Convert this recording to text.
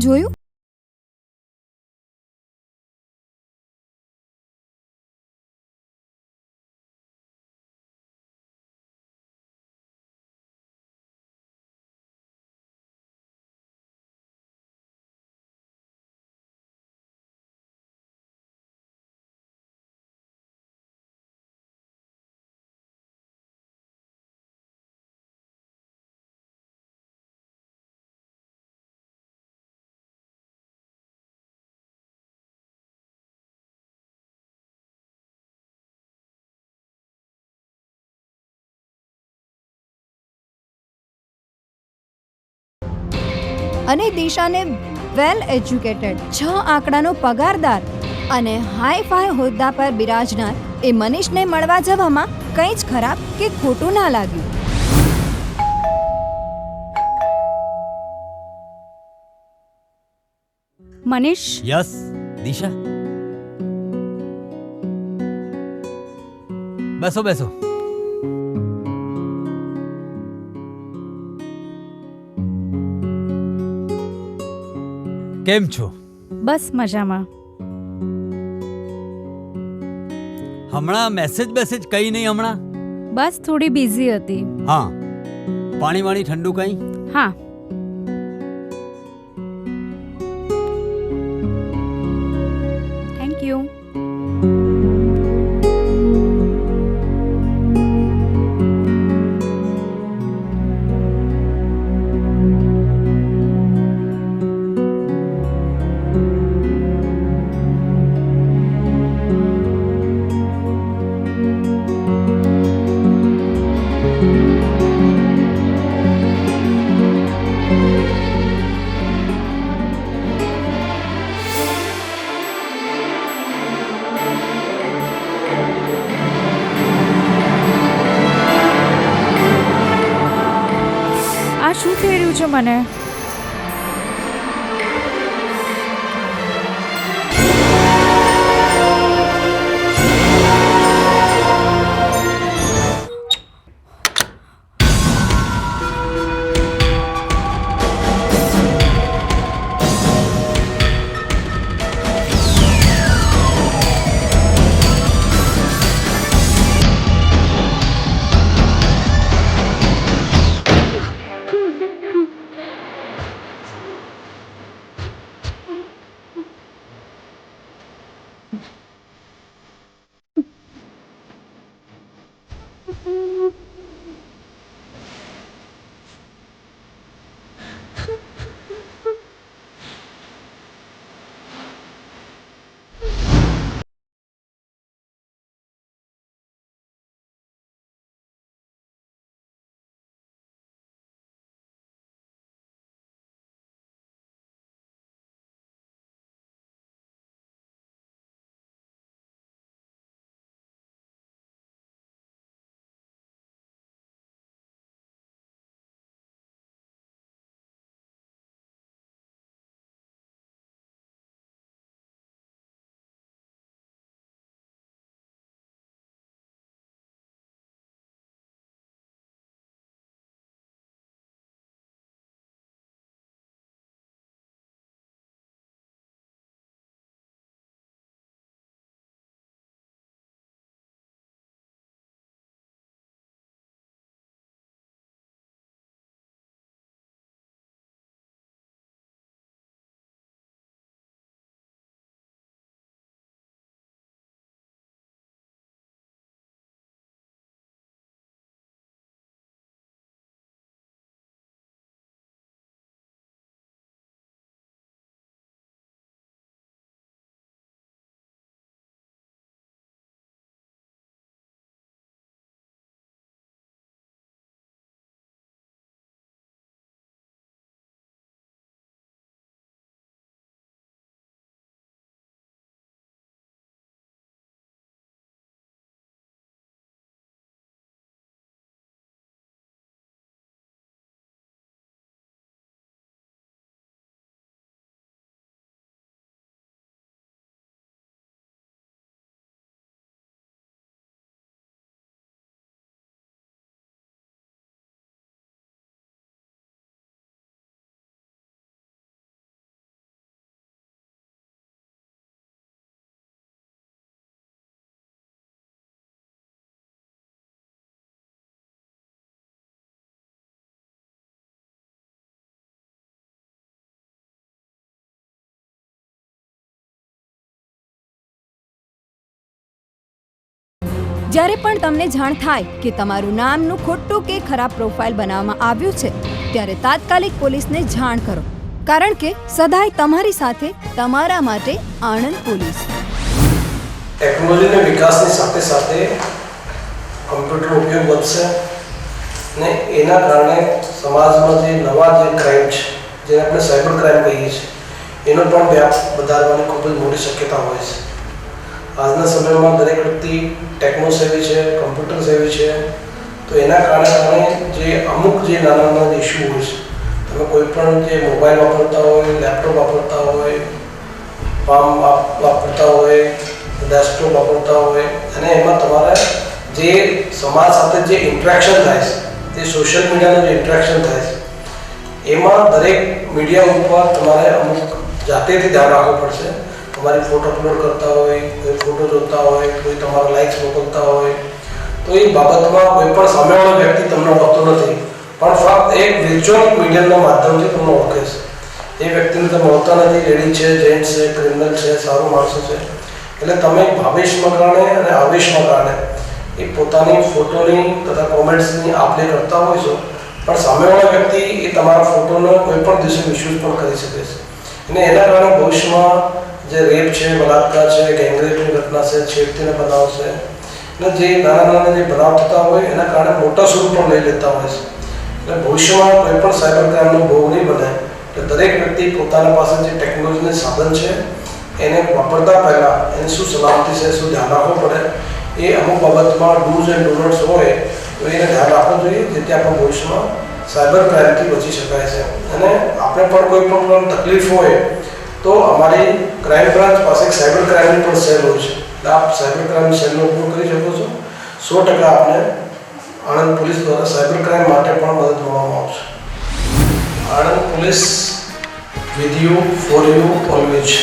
જોયું? અને દિશાને વેલ એજ્યુકેટેડ 6 આંકડાનો પગારદાર અને હાઈ ફાઈ હોદ્દા પર બિરાજનાર એ મનીષને મળવા જવામાં કંઈ જ ખરાબ કે ખોટું ના લાગ્યું. મનીષ, યસ દિશા, બેસો બેસો. કેમ છો? બસ મજામાં. હમણાં મેસેજ કઈ નહીં હમણાં? બસ થોડી બિઝી હતી. હા, પાણી વાણી ઠંડુ કઈ? હા. Thank you. આ શું થઈ રહ્યું છે મને? જ્યારે પણ તમને જાણ થાય કે તમારું નામનું ખોટું કે ખરાબ પ્રોફાઇલ બનાવવામાં આવ્યું છે ત્યારે તાત્કાલિક પોલીસને જાણ કરો, કારણ કે સદાય તમારી સાથે તમારા માટે આણંદ પોલીસ. ટેકનોલોજીના વિકાસની સાથે સાથે કમ્પ્યુટરનો ઉપયોગ વધશે ને એના કારણે સમાજમાં જે નવા જે ક્રાઇમ છે, જેને આપણે સાયબર ક્રાઇમ કહીએ છીએ, એનો પણ વ્યાપ વધારવાની ખૂબ જ મોટી શક્યતા હોય છે. આજના સમયમાં દરેક વ્યક્તિ ટેકનો સેવી છે, કમ્પ્યુટર સેવી છે, તો એના કારણે જે અમુક જે નાના નાના ઇસ્યુ હોય છે, તમે કોઈ પણ જે મોબાઈલ વાપરતા હોય, લેપટોપ વાપરતા હોય, પામ વાપરતા હોય, ડેસ્કટોપ વાપરતા હોય, અને એમાં તમારે જે સમાજ સાથે જે ઇન્ટરેક્શન થાય છે, તે સોશિયલ મીડિયાનું જે ઇન્ટરેક્શન થાય છે, એમાં દરેક મીડિયા ઉપર તમારે અમુક જાતેથી ધ્યાન રાખવું પડશે. તમારી ફોટો અપલોડ કરતા હોય, કોઈ ફોટો જોતા હોય, કોઈ તમારા લાઇક્સ મોકલતા હોય, તો એ બાબતમાં કોઈ પણ સામેવાળો વ્યક્તિ તમને ઓળખતો નથી, પણ ફક્ત એક વિર્ચ્યુઅલ મીડિયાના માધ્યમથી તમને ઓળખે છે. એ વ્યક્તિને તમે ઓળખતા નથી, લેડી છે, જેન્ટ્સ છે, ક્રિમિનલ છે, સારું માણસો છે. એટલે તમે ભાવેશમાં કારણે અને આવેશમાં કારણે એ પોતાની ફોટોની તથા કોમેન્ટ્સની આપ-લે કરતા હોય છો, પણ સામેવાળા વ્યક્તિ એ તમારા ફોટોનો કોઈ પણ દિવસે મિસયુઝ પણ કરી શકે છે. અને એના કારણે ભવિષ્યમાં જે રેપ છે, બલાત્કાર છે, ગેંગરેપની ઘટના છે, છેડતીના બનાવ છે, અને જે નાના નાના જે બનાવ થતા હોય એના કારણે મોટા સ્વરૂપ પણ લઈ લેતા હોય છે. એટલે ભવિષ્યમાં કોઈ પણ સાયબર ક્રાઇમનો ભોગ નહીં બને, એટલે દરેક વ્યક્તિ પોતાના પાસે જે ટેકનોલોજીનું સાધન છે એને વાપરતા પહેલાં એની શું સલામતી છે, શું ધ્યાન રાખવું પડે, એ અમુક બાબતમાં ડૂઝ એન્ડ ડોનટ્સ હોય તો એને ધ્યાન રાખવું જોઈએ, જેથી આપણે ભવિષ્યમાં સાયબર ક્રાઇમથી બચી શકાય છે. અને આપણે પણ કોઈ પણ તકલીફ હોય તો અમારી ક્રાઇમ બ્રાન્ચ પાસે એક સાયબર ક્રાઇમની પણ સેલ હોય છે, એટલે આપ સાયબર ક્રાઇમ સેલનો ઉપયોગ કરી શકો છો. 100% આપને આણંદ પોલીસ દ્વારા સાયબર ક્રાઇમ માટે પણ મદદ મળવામાં આવશે. Anand police with you, for you, always.